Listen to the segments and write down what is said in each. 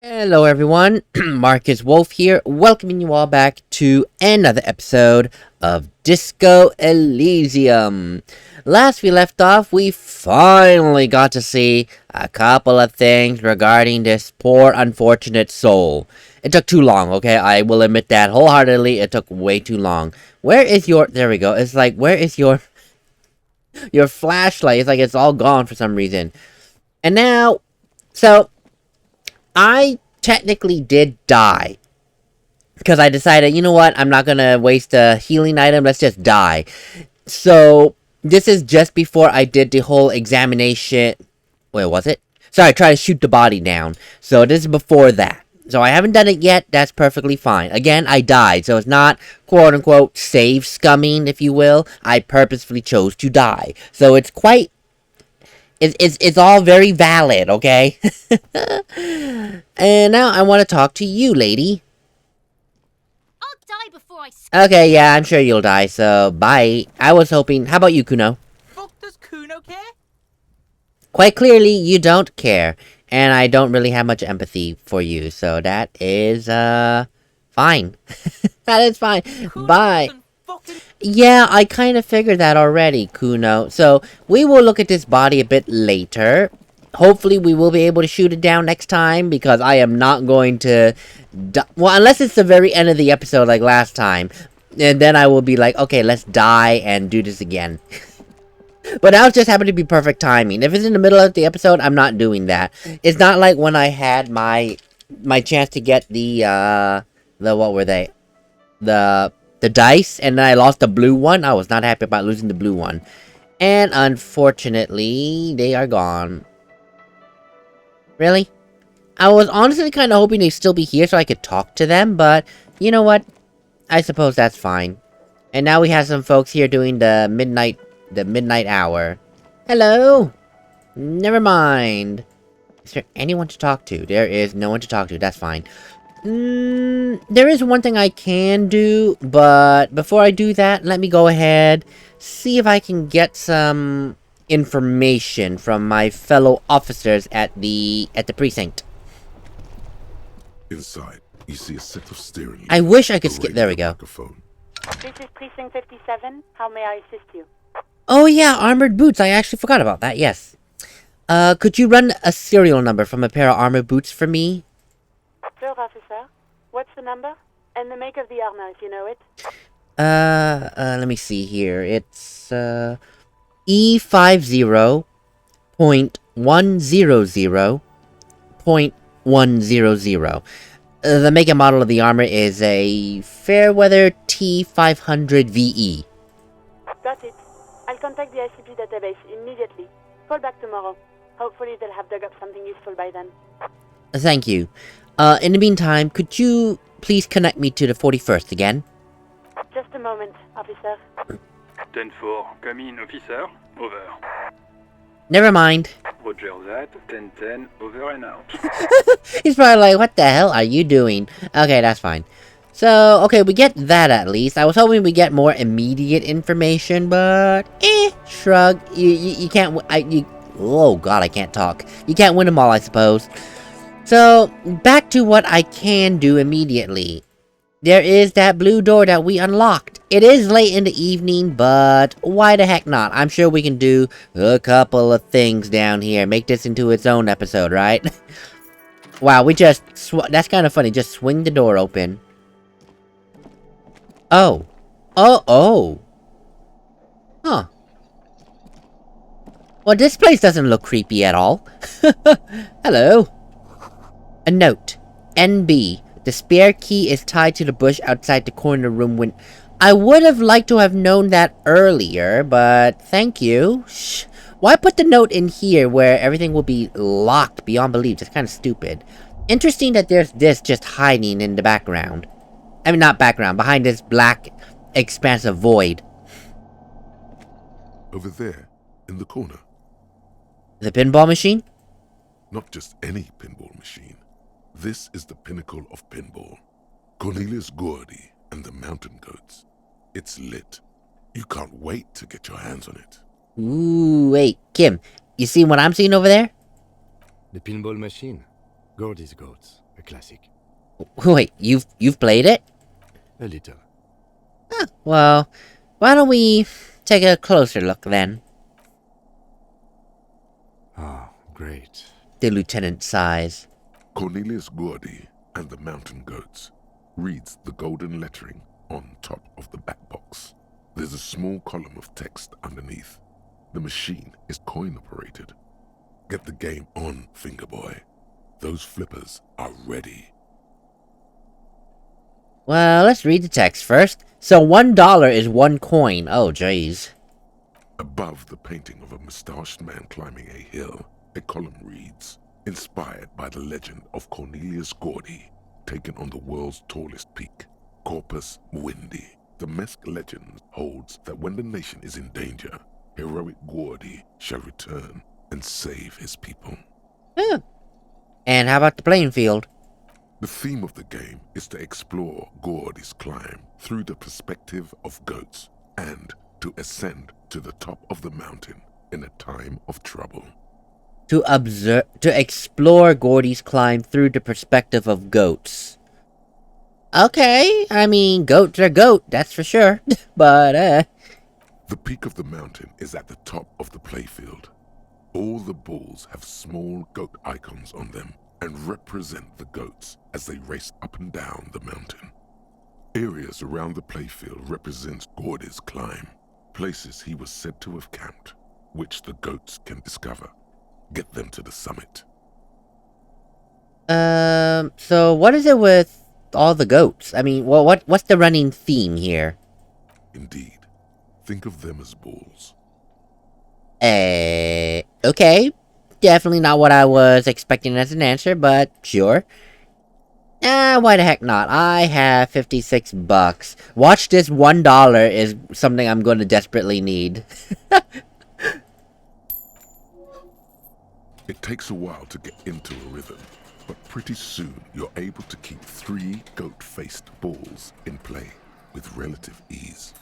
Hello everyone, MarcusWolfe here, welcoming you all back to another episode of Disco Elysium. Last we left off, we finally got to see a couple of things regarding this poor unfortunate soul. It took too long, okay? I will admit that wholeheartedly, it took way too long. Where is your... There we go. It's like, where is your flashlight? It's like it's all gone for some reason. And now... So... I technically did die. Because I decided, you know what, I'm not gonna waste a healing item, let's just die. So, this is just before I did the whole examination... Wait, was it? Sorry, try to shoot the body down. So, this is before that. So, I haven't done it yet, that's perfectly fine. Again, I died, so it's not, quote-unquote, save scumming, if you will. I purposefully chose to die. So, it's quite... It's all very valid, okay? And now I want to talk to you, lady. I'll die before I... Okay, yeah, I'm sure you'll die, so bye. I was hoping... How about you, Kuno? Fuck does Kuno care? Quite clearly, you don't care. And I don't really have much empathy for you, so that is, fine. That is fine. Kuno Bye. doesn't fucking... Yeah, I kind of figured that already, Kuno. So, we will look at this body a bit later. Hopefully, we will be able to shoot it down next time, because I am not going to... Well, unless it's the very end of the episode like last time. And then I will be like, okay, let's die and do this again. But now it just happened to be perfect timing. If it's in the middle of the episode, I'm not doing that. It's not like when I had my chance to get the what were they? The dice, and then I lost the blue one. I was not happy about losing the blue one. And unfortunately, they are gone. Really? I was honestly kind of hoping they'd still be here so I could talk to them, but you know what? I suppose that's fine. And now we have some folks here doing the midnight hour. Hello? Never mind. Is there anyone to talk to? There is no one to talk to, that's fine. There is one thing I can do, but before I do that, let me go ahead, see if I can get some information from my fellow officers at the precinct. Inside, you see a set of steering I wheels, wish I could a skip. There we radio go. microphone. This is Precinct 57. How may I assist you? Oh yeah, armored boots. I actually forgot about that. Yes. Could you run a serial number from a pair of armored boots for me? Sure, officer. What's the number? And the make of the armor, if you know it. Let me see here. It's, E50.100.100. The make and model of the armor is a Fairweather T500 VE. Got it. I'll contact the ICP database immediately. Call back tomorrow. Hopefully they'll have dug up something useful by then. Thank you. In the meantime, could you please connect me to the 41st again? Just a moment, officer. 10-4, come in, officer. Over. Never mind. Roger that. 10-10, over and out. He's probably like, what the hell are you doing? Okay, that's fine. So, okay, we get that at least. I was hoping we get more immediate information, but... shrug. You can't... oh god, I can't talk. You can't win them all, I suppose. So, back to what I can do immediately. There is that blue door that we unlocked. It is late in the evening, but why the heck not? I'm sure we can do a couple of things down here. Make this into its own episode, right? Wow, we just... that's kind of funny. Just swing the door open. Oh. Oh. Huh. Well, this place doesn't look creepy at all. Hello. A note. NB. The spare key is tied to the bush outside the corner room when... I would have liked to have known that earlier, but thank you. Shh. Why put the note in here where everything will be locked beyond belief? It's kind of stupid. Interesting that there's this just hiding in the background. I mean, not background, behind this black, expansive void. Over there, in the corner. The pinball machine? Not just any pinball machine. This is the pinnacle of pinball. Cornelius Gordy and the Mountain Goats. It's lit. You can't wait to get your hands on it. Ooh, wait, Kim, you see what I'm seeing over there? The pinball machine. Gordy's Goats, a classic. Wait, you've played it? A little. Well, why don't we take a closer look then? Ah, great. The lieutenant sighs. Cornelius Gordy and the Mountain Goats reads the golden lettering on top of the back box. There's a small column of text underneath. The machine is coin-operated. Get the game on, Fingerboy. Those flippers are ready. Well, let's read the text first. So $1 is 1 coin. Oh, jeez. Above the painting of a mustached man climbing a hill, a column reads, inspired by the legend of Cornelius Gordy, taken on the world's tallest peak, Corpus Muindi. The Mesk legend holds that when the nation is in danger, heroic Gordy shall return and save his people. And how about the playing field? The theme of the game is to explore Gordy's climb through the perspective of goats and to ascend to the top of the mountain in a time of trouble. To explore Gordy's climb through the perspective of goats. Okay, I mean, goats are goat, that's for sure. But, The peak of the mountain is at the top of the playfield. All the balls have small goat icons on them and represent the goats as they race up and down the mountain. Areas around the playfield represent Gordy's climb, places he was said to have camped, which the goats can discover. Get them to the summit. so what is it with all the goats? I mean, well, what's the running theme here? Indeed, think of them as bulls. Okay. Definitely not what I was expecting as an answer, but sure. Why the heck not? I have 56 bucks. Watch this $1 is something I'm going to desperately need. It takes a while to get into a rhythm, but pretty soon you're able to keep 3 goat-faced balls in play with relative ease.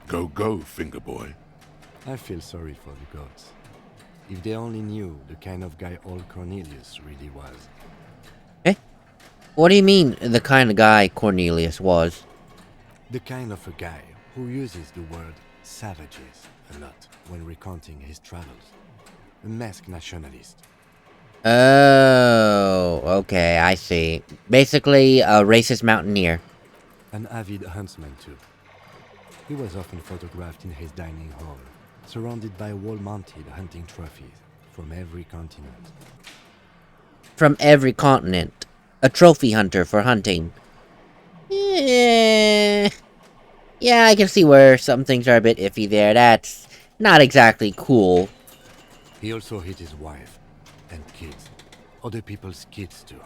Go, go, Fingerboy. I feel sorry for the goats. If they only knew the kind of guy old Cornelius really was. What do you mean, the kind of guy Cornelius was? The kind of a guy who uses the word savages a lot when recounting his travels. A masked nationalist. Oh, okay, I see. Basically, a racist mountaineer. An avid huntsman too. He was often photographed in his dining hall, surrounded by wall-mounted hunting trophies from every continent. From every continent. A trophy hunter for hunting. Yeah, I can see where some things are a bit iffy there. That's not exactly cool. He also hit his wife and kids. Other people's kids too.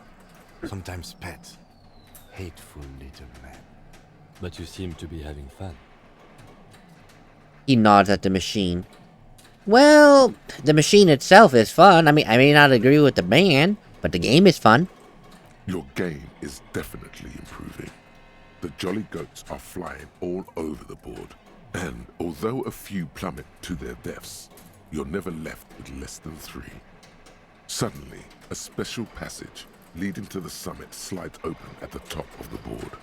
Sometimes pets. Hateful little man. But you seem to be having fun. He nods at the machine. Well, the machine itself is fun. I mean, I may not agree with the band, but the game is fun. Your game is definitely improving. The jolly goats are flying all over the board, and although a few plummet to their deaths, you're never left with less than 3. Suddenly, a special passage leading to the summit slides open at the top of the board.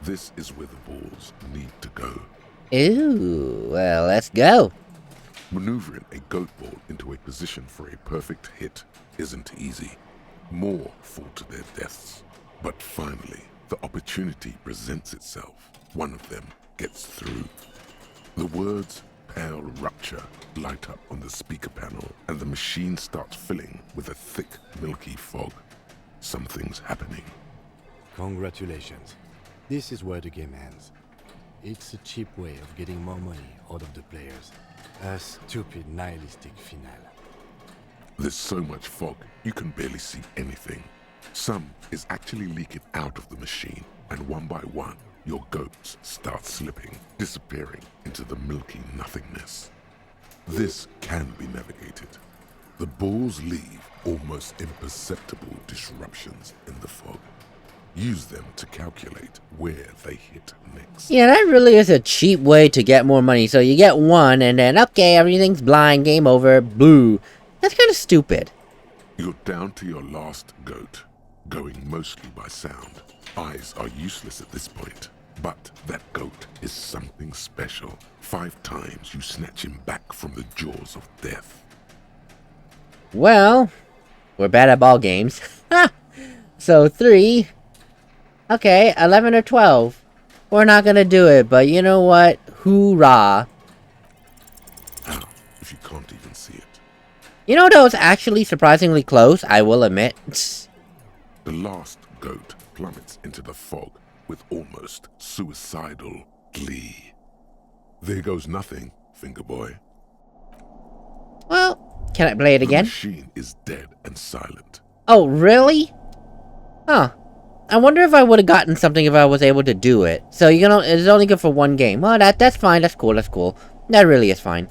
This is where the balls need to go. Ooh, well, let's go. Maneuvering a goat ball into a position for a perfect hit isn't easy. More fall to their deaths. But finally, the opportunity presents itself. One of them gets through. The words "Pale Rupture" light up on the speaker panel, and the machine starts filling with a thick, milky fog. Something's happening. Congratulations. This is where the game ends. It's a cheap way of getting more money out of the players. A stupid, nihilistic finale. There's so much fog, you can barely see anything. Some is actually leaking out of the machine, and one by one, your goats start slipping, disappearing into the milky nothingness. This can be navigated. The balls leave almost imperceptible disruptions in the fog. Use them to calculate where they hit next. Yeah, that really is a cheap way to get more money. So you get one, and then, okay, everything's blind, game over, boo. That's kind of stupid. You're down to your last goat. going mostly by sound. Eyes are useless at this point. But that goat is something special. 5 times you snatch him back from the jaws of death. Well, we're bad at ball games. So 3. Okay, 11 or 12. We're not gonna do it, but you know what? Hoorah. How if you can't even see it? You know, that was actually surprisingly close, I will admit. The last goat plummets into the fog with almost suicidal glee. There goes nothing, finger boy. Well, can I play it The again? machine is dead and silent. Oh, really? Huh. I wonder if I would have gotten something if I was able to do it. So, you know, it's only good for 1 game. Well, that's fine. That's cool. That's cool. That really is fine.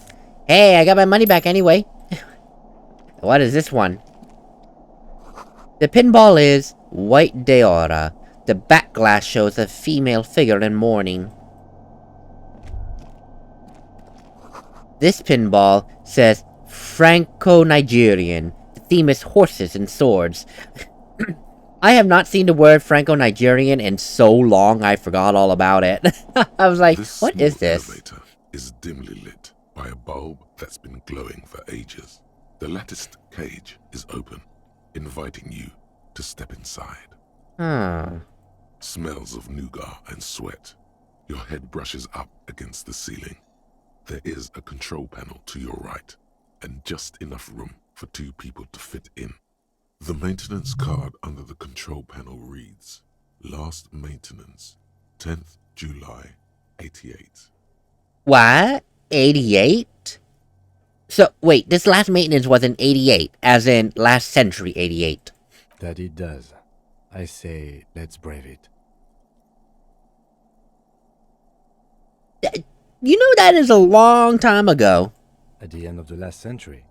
Hey, I got my money back anyway. What is this one? The pinball is White Deora. The back glass shows a female figure in mourning. This pinball says Franco-Nigerian. The theme is horses and swords. I have not seen the word Franco-Nigerian in so long I forgot all about it. I was like, This what is small this? elevator is dimly lit by a bulb that's been glowing for ages. The latticed cage is open, inviting you to step inside. Smells of nougat and sweat. Your head brushes up against the ceiling. There is a control panel to your right, and just enough room for 2 people to fit in. The maintenance card under the control panel reads, Last maintenance, 10th July, 88. What? 88? So, wait, this last maintenance was in 88, as in last century 88. That it does. I say, let's brave it. You know that is a long time ago. At the end of the last century.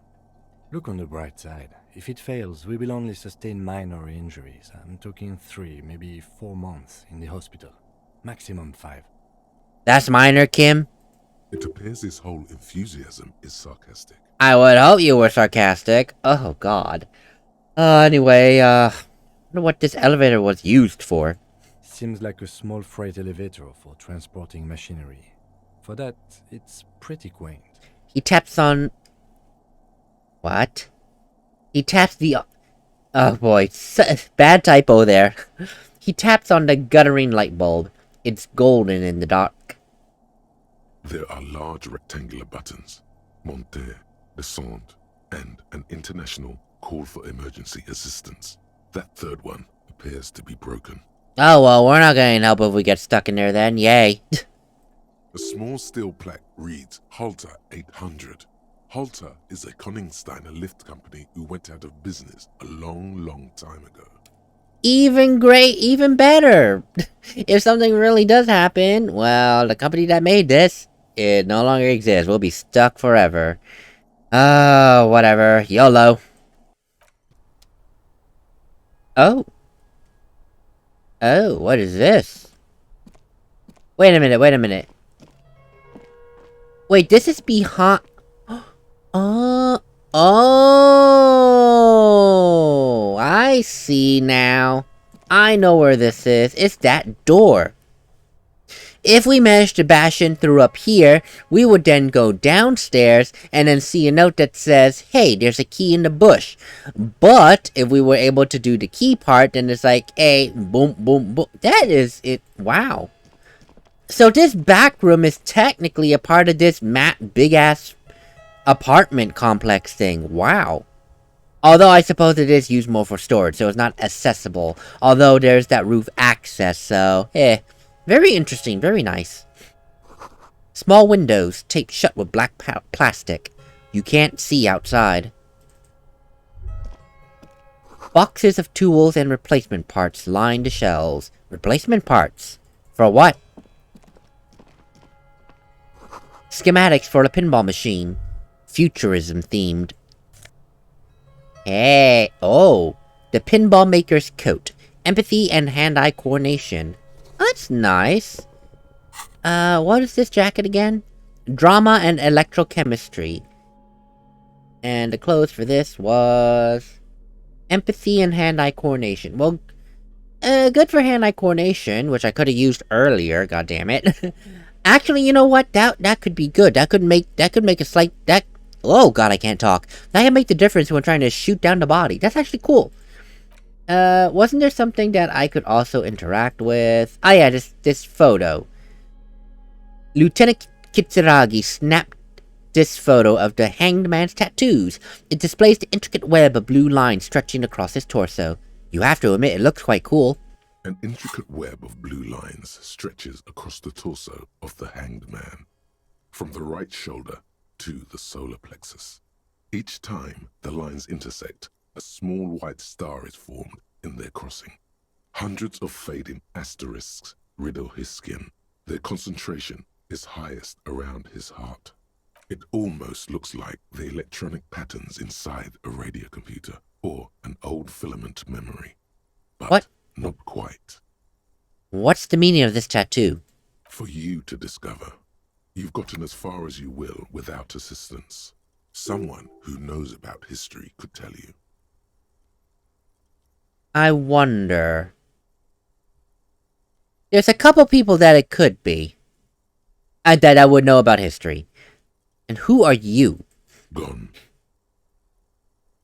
Look on the bright side. If it fails, we will only sustain minor injuries. I'm talking 3, maybe 4 months in the hospital. Maximum 5. That's minor, Kim. It appears his whole enthusiasm is sarcastic. I would hope you were sarcastic. Oh, God. Anyway, I wonder what this elevator was used for. Seems like a small freight elevator for transporting machinery. For that, it's pretty quaint. He taps on... What? He taps the... Oh boy, bad typo there. He taps on the guttering light bulb. It's golden in the dark. There are large rectangular buttons, monter, descend, and an international call for emergency assistance. That 3rd one appears to be broken. Oh well, we're not getting help if we get stuck in there then, yay. A small steel plaque reads Halter 800. Halter is a Koningsteiner lift company who went out of business a long time ago. Even great, even better. If something really does happen, well, the company that made this, it no longer exists. We'll be stuck forever. Oh, whatever. YOLO. Oh. Oh, what is this? Wait a minute, wait a minute. Wait, this is behind... Oh, I see now. I know where this is. It's that door. If we managed to bash in through up here, we would then go downstairs and then see a note that says, hey, there's a key in the bush. But if we were able to do the key part, then it's like, hey, boom, boom, boom. That is it. Wow. So this back room is technically a part of this big-ass apartment complex thing. Wow. Although I suppose it is used more for storage, so it's not accessible. Although there's that roof access, so, very interesting, very nice. Small windows taped shut with black plastic. You can't see outside. Boxes of tools and replacement parts line the shelves. Replacement parts? For what? Schematics for the pinball machine. Futurism themed. Hey, oh, the pinball maker's coat. Empathy and hand-eye coordination. That's nice. What is this jacket again? Drama and electrochemistry. And the clothes for this was... empathy and hand-eye coordination. Well, Good for hand-eye coordination, which I could have used earlier, god damn it. Actually, you know what? That could be good. That could make a slight oh god, I can't talk. That can make the difference when trying to shoot down the body. That's actually cool. Wasn't there something that I could also interact with? Ah yeah, this photo. Lieutenant Kitsuragi snapped this photo of the hanged man's tattoos. It displays the intricate web of blue lines stretching across his torso. You have to admit, it looks quite cool. An intricate web of blue lines stretches across the torso of the hanged man, from the right shoulder to the solar plexus. Each time the lines intersect, a small white star is formed in their crossing. Hundreds of fading asterisks riddle his skin. Their concentration is highest around his heart. It almost looks like the electronic patterns inside a radio computer or an old filament memory. But what? Not quite. What's the meaning of this tattoo? For you to discover. You've gotten as far as you will without assistance. Someone who knows about history could tell you. I wonder. There's a couple people that it could be. That I would know about history. And who are you? Gone.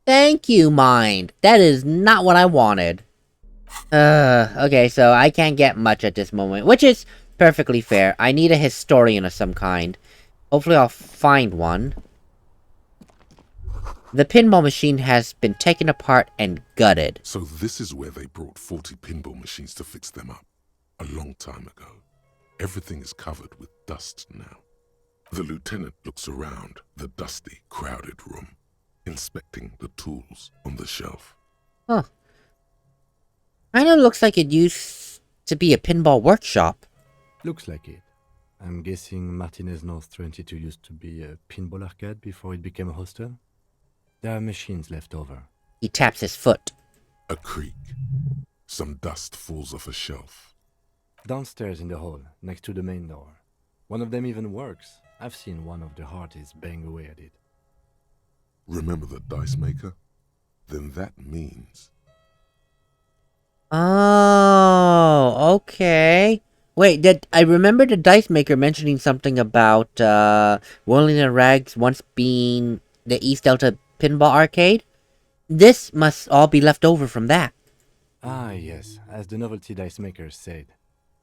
Thank you, Mind. That is not what I wanted. Okay, so I can't get much at this moment, which is perfectly fair. I need a historian of some kind. Hopefully I'll find one. The pinball machine has been taken apart and gutted. So this is where they brought 40 pinball machines to fix them up. A long time ago. Everything is covered with dust now. The lieutenant looks around the dusty, crowded room, inspecting the tools on the shelf. Huh. I know it looks like it used to be a pinball workshop. Looks like it. I'm guessing Martinez North 22 used to be a pinball arcade before it became a hostel. There are machines left over. He taps his foot. A creak. Some dust falls off a shelf. Downstairs in the hall, next to the main door. One of them even works. I've seen one of the hearties bang away at it. Remember the dice maker? Then that means... Oh, okay. Wait, I remember the dice maker mentioning something about, Whirling-in-Rags once being the East Delta Pinball Arcade? This must all be left over from that. Ah, yes, as the novelty dice maker said.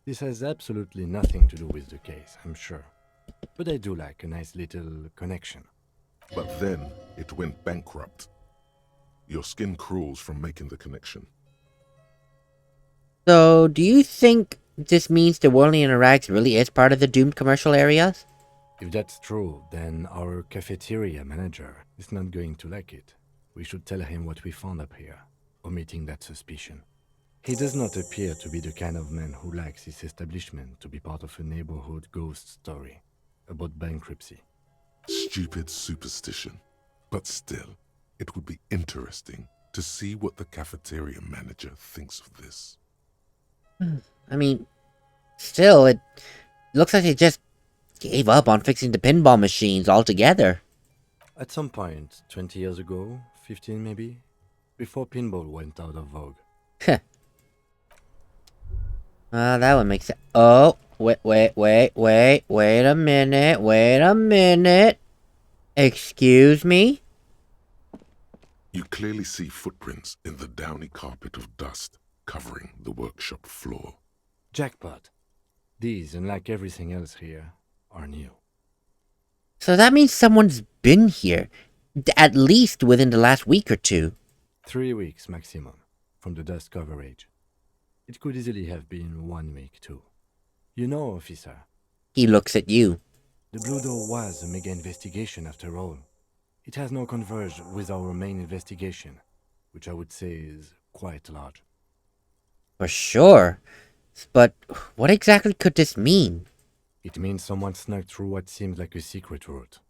This has absolutely nothing to do with the case, I'm sure. But I do like a nice little connection. But then it went bankrupt. Your skin crawls from making the connection. So, do you think this means the Whirling-in-Rags really is part of the doomed commercial areas? If that's true, then our cafeteria manager is not going to like it. We should tell him what we found up here, omitting that suspicion. He does not appear to be the kind of man who likes his establishment to be part of a neighborhood ghost story about bankruptcy. Stupid superstition. But still, it would be interesting to see what the cafeteria manager thinks of this. I mean, still, it looks like they just gave up on fixing the pinball machines altogether. At some point, 20 years ago, 15 maybe, before pinball went out of vogue. That would make sense. Oh, wait a minute. Excuse me? You clearly see footprints in the downy carpet of dust covering the workshop floor. Jackpot. These, unlike everything else here, are new. So that means someone's been here, at least within the last week or two. 3 weeks maximum, from the dust coverage. It could easily have been 1 week too. You know, officer. He looks at you. The Blue Door was a mega investigation after all. It has now converged with our main investigation, which I would say is quite large. For sure. But what exactly could this mean? It means someone snuck through what seems like a secret route,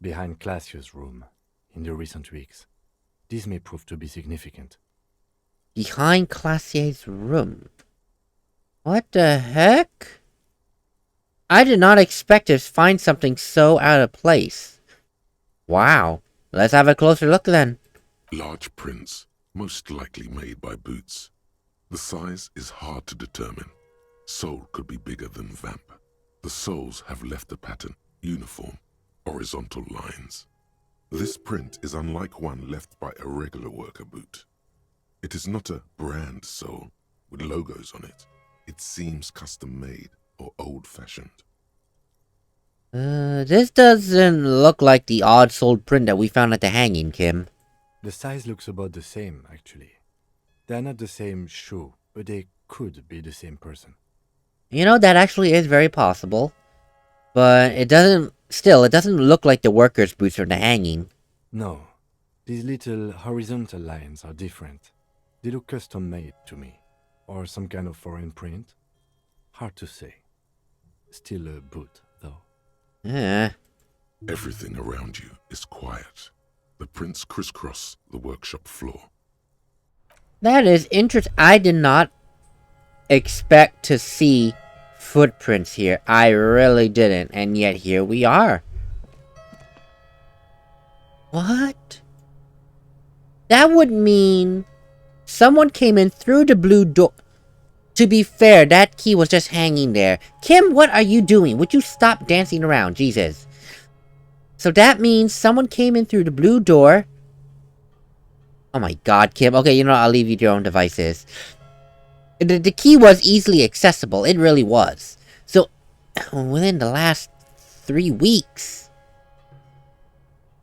behind Classius' room, in the recent weeks. This may prove to be significant. Behind Classier's room? What the heck? I did not expect to find something so out of place. Wow. Let's have a closer look then. Large prints, most likely made by Boots. The size is hard to determine. Soul could be bigger than vamp. The soles have left a pattern, uniform, horizontal lines. This print is unlike one left by a regular worker boot. It is not a brand sole with logos on it. It seems custom-made or old-fashioned. This doesn't look like the odd-soled print that we found at the hanging, Kim. The size looks about the same, actually. They're not the same shoe, but they could be the same person. You know, that actually is very possible. But it doesn't look like the workers' boots from the hanging. No, these little horizontal lines are different. They look custom-made to me. Or some kind of foreign print. Hard to say. Still a boot, though. Yeah. Everything around you is quiet. The prints crisscross the workshop floor. That is interesting. I did not expect to see footprints here. I really didn't. And yet here we are. What? That would mean someone came in through the blue door. To be fair, that key was just hanging there. Kim, what are you doing? Would you stop dancing around? Jesus. So that means someone came in through the blue door. Oh my god, Kim. Okay, you know what? I'll leave you to your own devices. The key was easily accessible. It really was. So, within the last 3 weeks,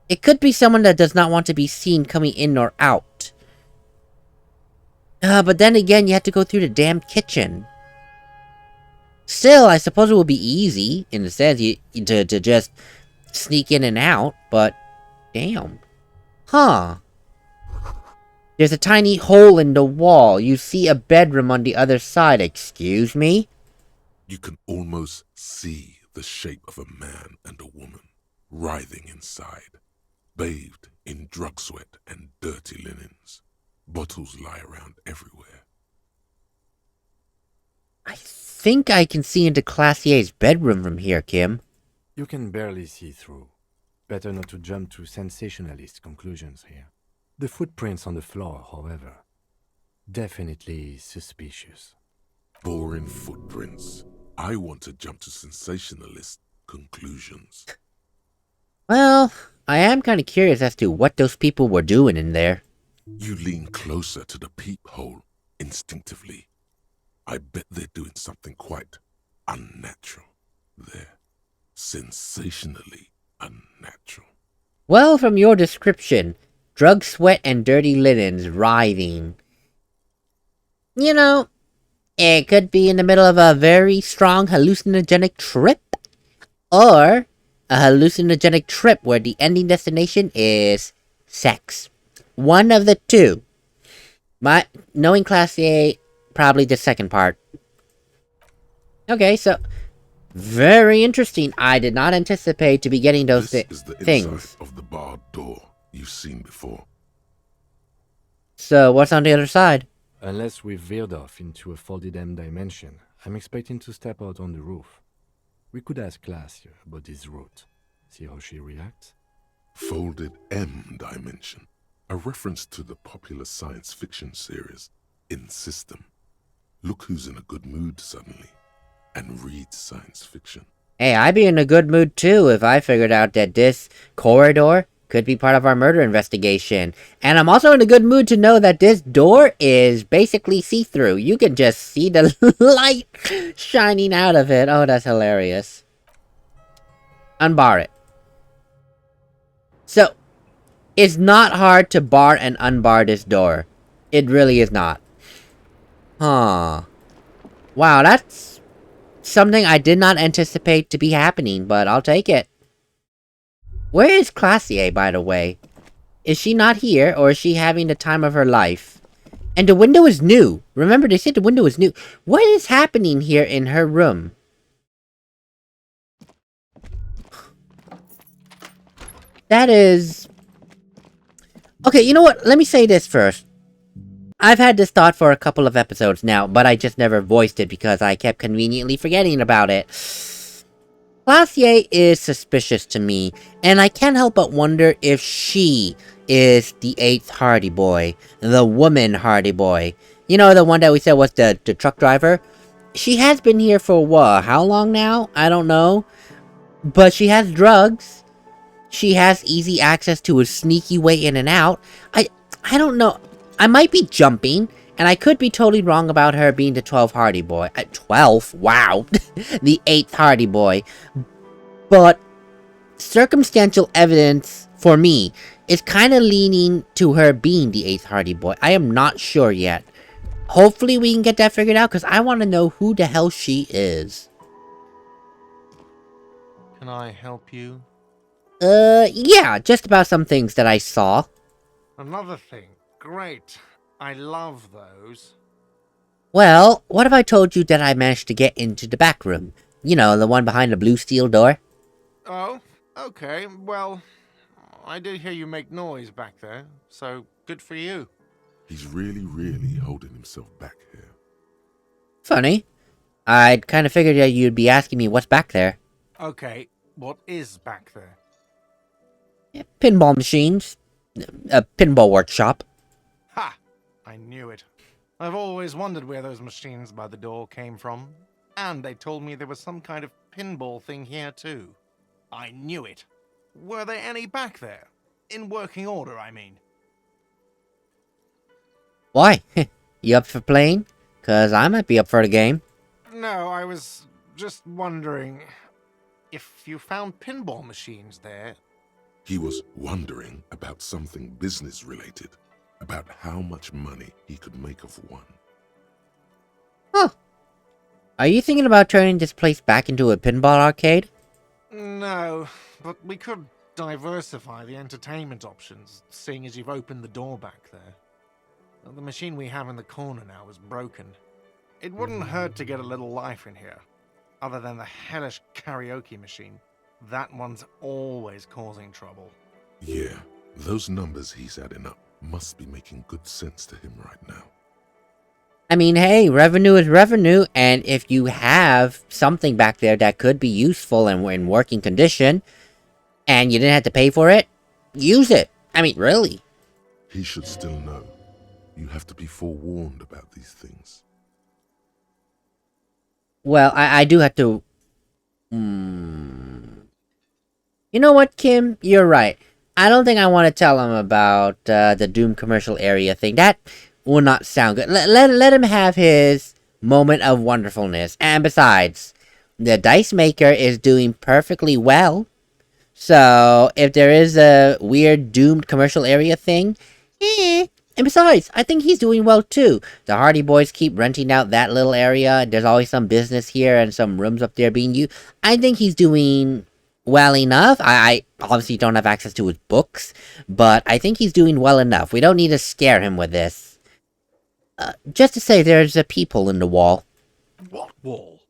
it could be someone that does not want to be seen coming in or out. But then again, you had to go through the damn kitchen. Still, I suppose it would be easy, in a sense, to just sneak in and out, but damn. Huh. There's a tiny hole in the wall. You see a bedroom on the other side. Excuse me? You can almost see the shape of a man and a woman writhing inside, bathed in drug sweat and dirty linens. Bottles lie around everywhere. I think I can see into Classier's bedroom from here, Kim. You can barely see through. Better not to jump to sensationalist conclusions here. The footprints on the floor, however, definitely suspicious. Boring footprints. I want to jump to sensationalist conclusions. Well, I am kind of curious as to what those people were doing in there. You lean closer to the peephole instinctively. I bet they're doing something quite unnatural there. Sensationally unnatural. Well, from your description, drug sweat and dirty linens writhing. You know, it could be in the middle of a very strong hallucinogenic trip. Or a hallucinogenic trip where the ending destination is sex. One of the two. Knowing Classier, probably the second part. Okay, so very interesting. I did not anticipate to be getting those This is the things. inside of the barred door you've seen before. So what's on the other side? Unless we've veered off into a folded M dimension, I'm expecting to step out on the roof. We could ask Classier about this route. See how she reacts? Folded M dimension. A reference to the popular science fiction series, In System. Look who's in a good mood suddenly, and reads science fiction. Hey, I'd be in a good mood too if I figured out that this corridor could be part of our murder investigation. And I'm also in a good mood to know that this door is basically see-through. You can just see the light shining out of it. Oh, that's hilarious. Unbar it. So, it's not hard to bar and unbar this door. It really is not. Huh. Wow, that's something I did not anticipate to be happening, but I'll take it. Where is Classier, by the way? Is she not here, or is she having the time of her life? And the window is new. Remember, they said the window is new. What is happening here in her room? That is... Okay, you know what? Let me say this first. I've had this thought for a couple of episodes now, but I just never voiced it because I kept conveniently forgetting about it. Classier is suspicious to me, and I can't help but wonder if she is the 8th Hardy Boy, the woman Hardy Boy. You know, the one that we said was the truck driver? She has been here for what? How long now? I don't know. But she has drugs. She has easy access to a sneaky way in and out. I don't know. I might be jumping, and I could be totally wrong about her being the 12th Hardy Boy. 12? Wow. The 8th Hardy Boy. But circumstantial evidence, for me, is kind of leaning to her being the 8th Hardy Boy. I am not sure yet. Hopefully we can get that figured out, because I want to know who the hell she is. Can I help you? Yeah, just about some things that I saw. Another thing. Great. I love those. Well, what if I told you that I managed to get into the back room? You know, the one behind the blue steel door? Oh, okay. Well, I did hear you make noise back there, so good for you. He's really holding himself back here. Funny. I'd kind of figured that you'd be asking me what's back there. Okay, what is back there? Yeah, pinball machines. A pinball workshop. Ha! I knew it. I've always wondered where those machines by the door came from. And they told me there was some kind of pinball thing here too. I knew it. Were there any back there? In working order, I mean. Why? You up for playing? 'Cause I might be up for the game. No, I was just wondering if you found pinball machines there. He was wondering about something business-related, about how much money he could make of one. Huh. Are you thinking about turning this place back into a pinball arcade? No, but we could diversify the entertainment options, seeing as you've opened the door back there. The machine we have in the corner now is broken. It wouldn't hurt to get a little life in here. Other than the hellish karaoke machine. That one's always causing trouble. Yeah, those numbers he's adding up must be making good sense to him right now. I mean, hey, revenue is revenue, and if you have something back there that could be useful and in working condition, and you didn't have to pay for it, use it. I mean, really. He should still know. You have to be forewarned about these things. Well, I do have to... You know what, Kim? You're right. I don't think I want to tell him about the Doom commercial area thing. That will not sound good. Let him have his moment of wonderfulness. And besides, the Dice Maker is doing perfectly well. So, if there is a weird doomed commercial area thing, and besides, I think he's doing well too. The Hardy Boys keep renting out that little area. There's always some business here and some rooms up there being used. I think he's doing well enough. I obviously don't have access to his books, but I think he's doing well enough. We don't need to scare him with this. Just to say, there's a peephole in the wall. What wall?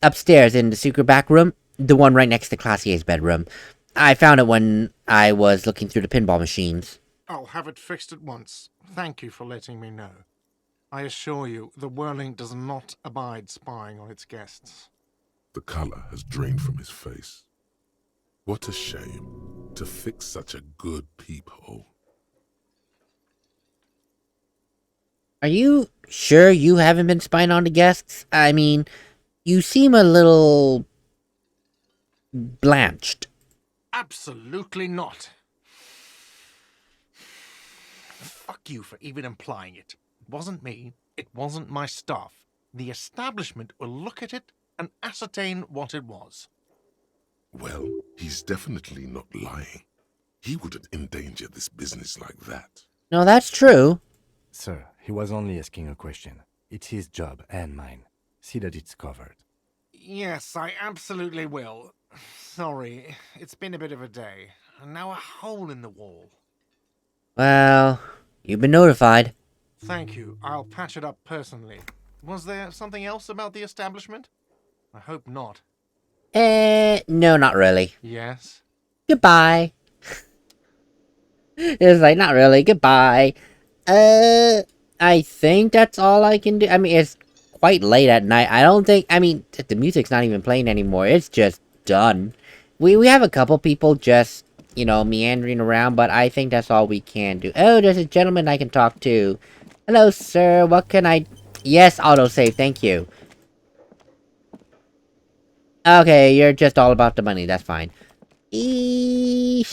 Upstairs in the secret back room. The one right next to Classier's bedroom. I found it when I was looking through the pinball machines. I'll have it fixed at once. Thank you for letting me know. I assure you, the Whirling does not abide spying on its guests. The color has drained from his face. What a shame to fix such a good peephole. Are you sure you haven't been spying on the guests? I mean, you seem a little... blanched. Absolutely not. Fuck you for even implying it. It wasn't me. It wasn't my staff. The establishment will look at it and ascertain what it was. Well, he's definitely not lying. He wouldn't endanger this business like that. No, that's true. Sir, he was only asking a question. It's his job and mine. See that it's covered. Yes, I absolutely will. Sorry, it's been a bit of a day. And now a hole in the wall. Well, you've been notified. Thank you. I'll patch it up personally. Was there something else about the establishment? I hope not. No, not really. Yes? Goodbye. It's like, not really, goodbye. I think that's all I can do. I mean, it's quite late at night. I don't think, I mean, the music's not even playing anymore. It's just done. We have a couple people just, you know, meandering around, but I think that's all we can do. Oh, there's a gentleman I can talk to. Hello, sir. What can I... Yes, autosave. Thank you. Okay, you're just all about the money. That's fine. Yeah,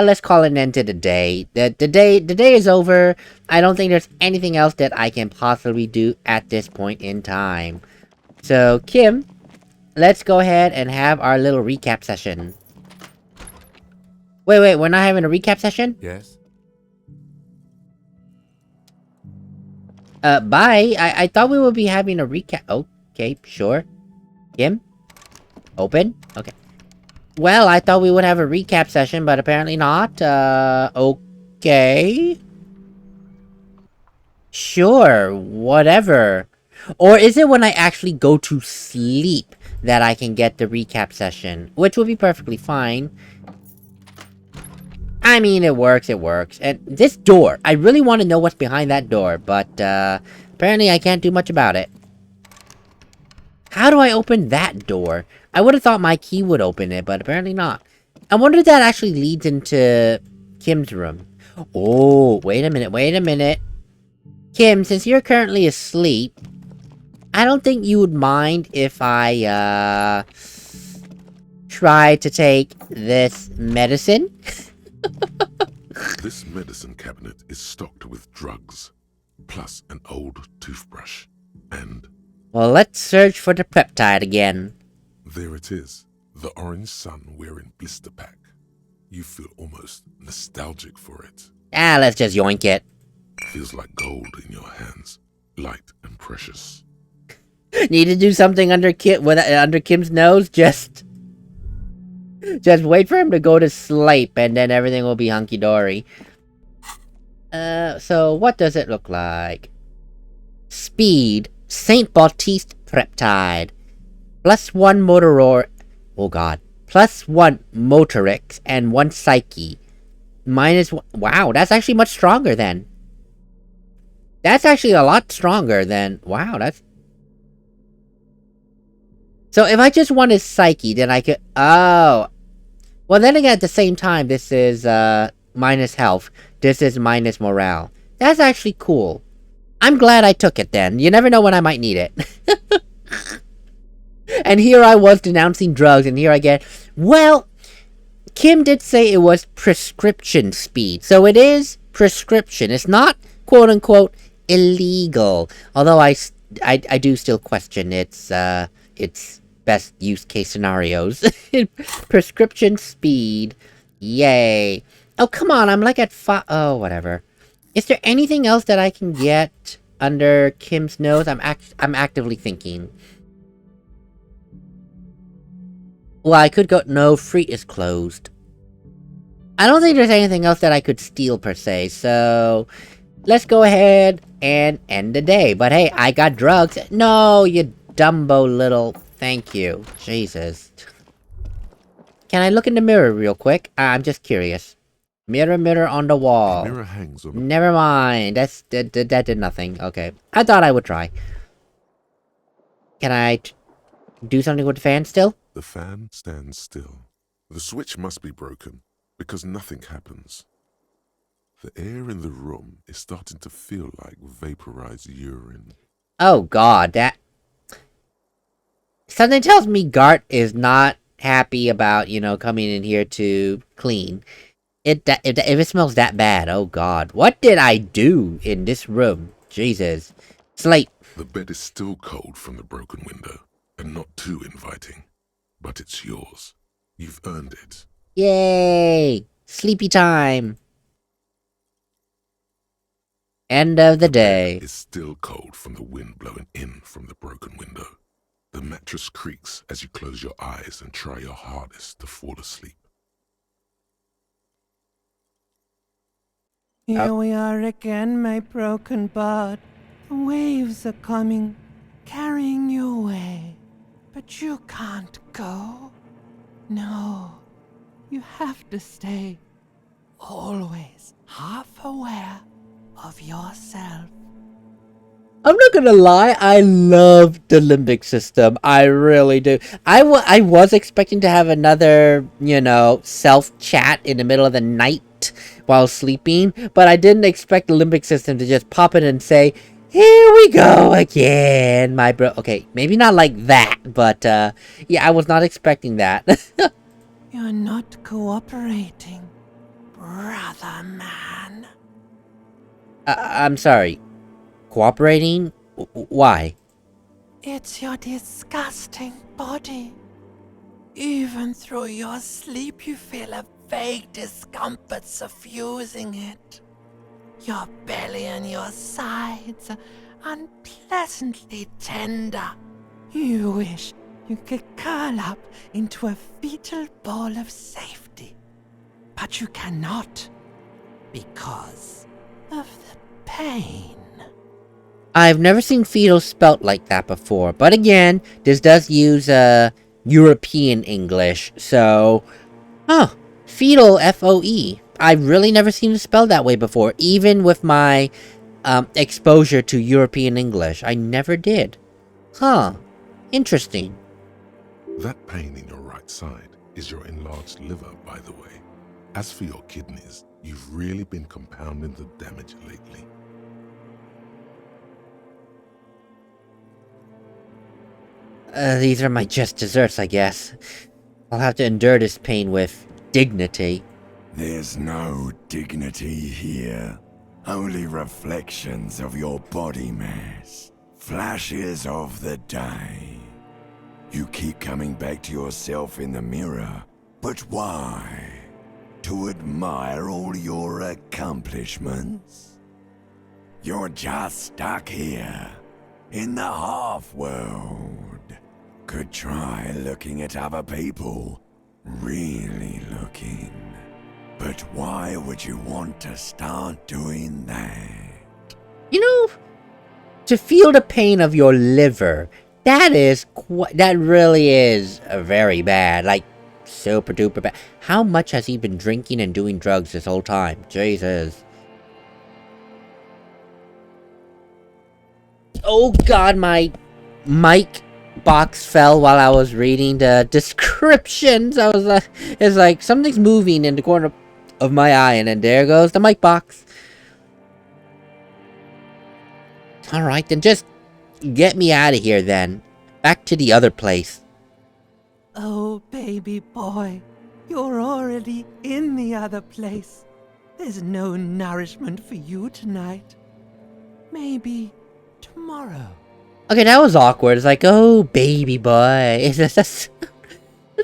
let's call an end to the day. The day is over. I don't think there's anything else that I can possibly do at this point in time. So, Kim, let's go ahead and have our little recap session. Wait, we're not having a recap session? Yes? Bye. I thought we would be having a recap. Okay, sure. Kim? Open? Okay. Well, I thought we would have a recap session, but apparently not. Okay. Sure, whatever. Or is it when I actually go to sleep that I can get the recap session? Which would be perfectly fine. I mean, it works. And this door, I really want to know what's behind that door, but, apparently I can't do much about it. How do I open that door? I would have thought my key would open it, but apparently not. I wonder if that actually leads into Kim's room. Oh, wait a minute. Kim, since you're currently asleep, I don't think you would mind if I, try to take this medicine? This medicine cabinet is stocked with drugs, plus an old toothbrush, and... Well, let's search for the peptide again. There it is, the orange sun wearing blister pack. You feel almost nostalgic for it. Let's just yoink it. Feels like gold in your hands, light and precious. Need to do something under Kim's nose? Just wait for him to go to sleep, and then everything will be hunky-dory. So what does it look like? Speed, Saint Baptiste Peptide. +1 Oh god. +1 Motorix and 1 Psyche. -1. Wow, that's actually much stronger then. That's actually a lot stronger than... Wow, that's... So if I just wanted Psyche, then I could... Oh. Well, then again, at the same time, this is, minus health. This is minus morale. That's actually cool. I'm glad I took it then. You never know when I might need it. And here I was denouncing drugs, and here I get... Well, Kim did say it was prescription speed. So it is prescription. It's not, quote-unquote, illegal. Although I do still question its best use case scenarios. Prescription speed. Yay. Oh, come on. I'm like at 5... Oh, whatever. Is there anything else that I can get under Kim's nose? I'm actively thinking. Well, I could go... No, free is closed. I don't think there's anything else that I could steal, per se, so... Let's go ahead and end the day. But hey, I got drugs. No, you Dumbo little... Thank you. Jesus. Can I look in the mirror real quick? I'm just curious. Mirror on the wall. The mirror hangs on the... Never mind. That did nothing. Okay. I thought I would try. Can I do something with the fan still? The fan stands still. The switch must be broken, because nothing happens. The air in the room is starting to feel like vaporized urine. Oh god, that... Something tells me Gart is not happy about, you know, coming in here to clean. If it smells that bad, oh god. What did I do in this room? Jesus. Slate. The bed is still cold from the broken window, and not too inviting. But it's yours. You've earned it. Yay! Sleepy time. End of the day. It's still cold from the wind blowing in from the broken window. The mattress creaks as you close your eyes and try your hardest to fall asleep. Here we are again, my broken bud. The waves are coming, carrying you away. But you can't go. No, you have to stay. Always half aware of yourself. I'm not gonna lie, I love the limbic system. I really do. I was expecting to have another, you know, self-chat in the middle of the night out while sleeping, but I didn't expect the limbic system to just pop in and say, "Here we go again, my bro." Okay, maybe not like that, but yeah, I was not expecting that. You're not cooperating, brother man. I'm sorry. Cooperating? Why? It's your disgusting body. Even through your sleep, you feel a vague discomfort suffusing it. Your belly and your sides are unpleasantly tender. You wish you could curl up into a fetal ball of safety. But you cannot, because of the pain. I've never seen fetal spelt like that before, but again, this does use European English, so... Huh. Fetal, F-O-E. I've really never seen it spelled that way before, even with my exposure to European English. I never did. Huh. Interesting. That pain in your right side is your enlarged liver, by the way. As for your kidneys, you've really been compounding the damage lately. These are my just desserts, I guess. I'll have to endure this pain with dignity. There's no dignity here. Only reflections of your body mass. Flashes of the day. You keep coming back to yourself in the mirror. But why? To admire all your accomplishments? You're just stuck here, in the half-world. Could try looking at other people. Really looking. But why would you want to start doing that? You know, to feel the pain of your liver, that really is very bad. Like, super duper bad. How much has he been drinking and doing drugs this whole time? Jesus. Oh god, my mic box fell while I was reading the descriptions. I was like, it's like something's moving in the corner of my eye, and then there goes the mic box. Alright, then just get me out of here then. Back to the other place. Oh, baby boy, you're already in the other place. There's no nourishment for you tonight. Maybe tomorrow. Okay, that was awkward. It's like, oh, baby boy. It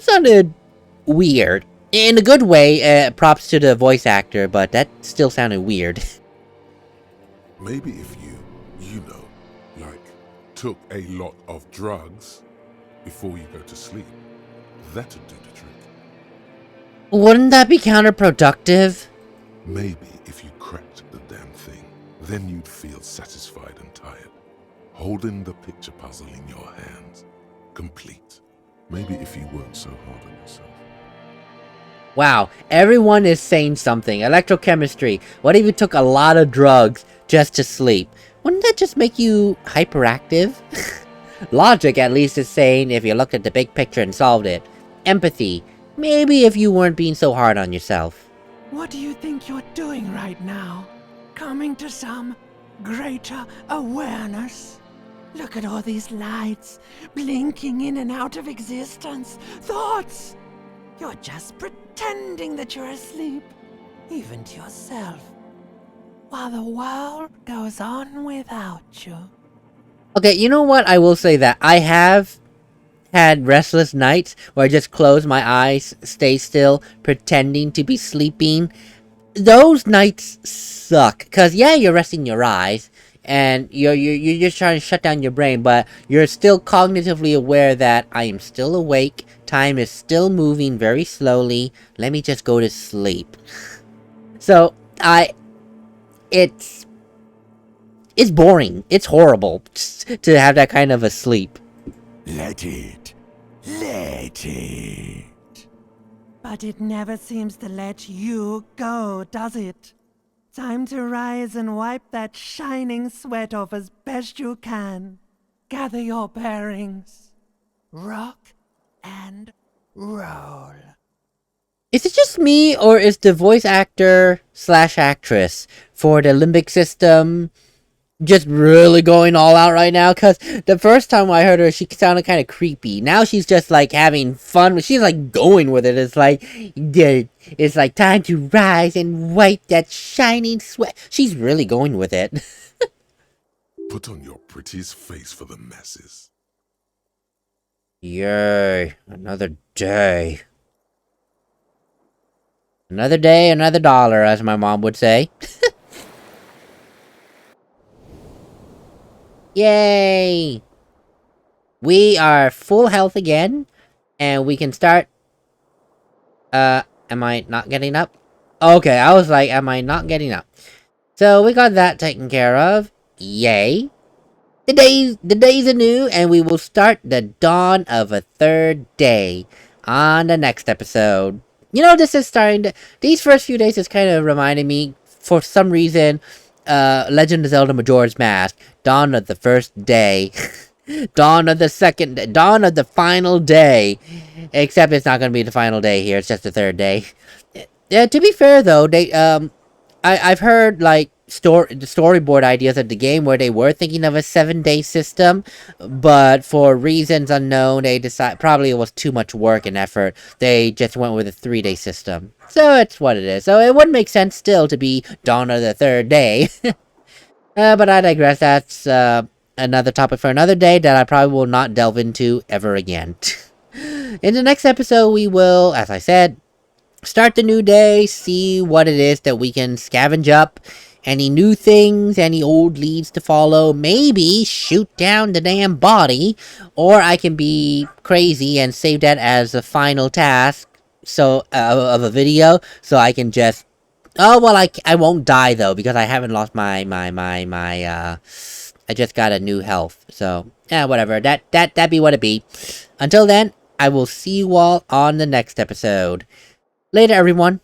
sounded weird. In a good way, props to the voice actor, but that still sounded weird. Maybe if you know, like, took a lot of drugs before you go to sleep, that'd do the trick. Wouldn't that be counterproductive? Maybe if you cracked the damn thing, then you'd feel satisfied and tired. Holding the picture puzzle in your hands, complete. Maybe if you weren't so hard on yourself. Wow, everyone is saying something. Electrochemistry. What if you took a lot of drugs just to sleep? Wouldn't that just make you hyperactive? Logic, at least, is saying if you looked at the big picture and solved it. Empathy. Maybe if you weren't being so hard on yourself. What do you think you're doing right now? Coming to some greater awareness? Look at all these lights, blinking in and out of existence. Thoughts! You're just pretending that you're asleep, even to yourself, while the world goes on without you. Okay, you know what? I will say that I have had restless nights where I just close my eyes, stay still, pretending to be sleeping. Those nights suck, cause yeah, you're resting your eyes, and you're just trying to shut down your brain, but you're still cognitively aware that I am still awake. Time is still moving very slowly. Let me just go to sleep. So it's boring. It's horrible to have that kind of a sleep. Let it. Let it. But it never seems to let you go, does it? Time to rise and wipe that shining sweat off as best you can. Gather your bearings. Rock and roll. Is it just me, or is the voice actor slash actress for the limbic system just really going all out right now? Because the first time I heard her, she sounded kind of creepy. Now she's just like having fun. She's like going with it. It's like, yeah, it's like time to rise and wipe that shining sweat. She's really going with it. Put on your prettiest face for the masses. Yay, another day. Another day, another dollar, as my mom would say. Yay! We are full health again, and we can start... am I not getting up? Okay, I was like, am I not getting up? So, we got that taken care of. Yay! The days are new, and we will start the dawn of a third day on the next episode. You know, this is starting to... These first few days is kind of reminding me, for some reason, Legend of Zelda Majora's Mask. Dawn of the first day. Dawn of the second day. Dawn of the final day. Except it's not going to be the final day here. It's just the third day. Yeah, to be fair, though, they, I've heard, like, the storyboard ideas of the game where they were thinking of a 7-day system, but for reasons unknown, they decided probably it was too much work and effort. They just went with a 3-day system. So it's what it is. So it would make sense still to be Dawn of the third day. But I digress. That's another topic for another day that I probably will not delve into ever again. In the next episode, we will, as I said, start the new day, see what it is that we can scavenge up, any new things, any old leads to follow, maybe shoot down the damn body, or I can be crazy and save that as a final task, so, of a video, so I can just, oh, well, I won't die, though, because I haven't lost I just got a new health, so, yeah, whatever, that be what it be. Until then, I will see you all on the next episode. Later, everyone.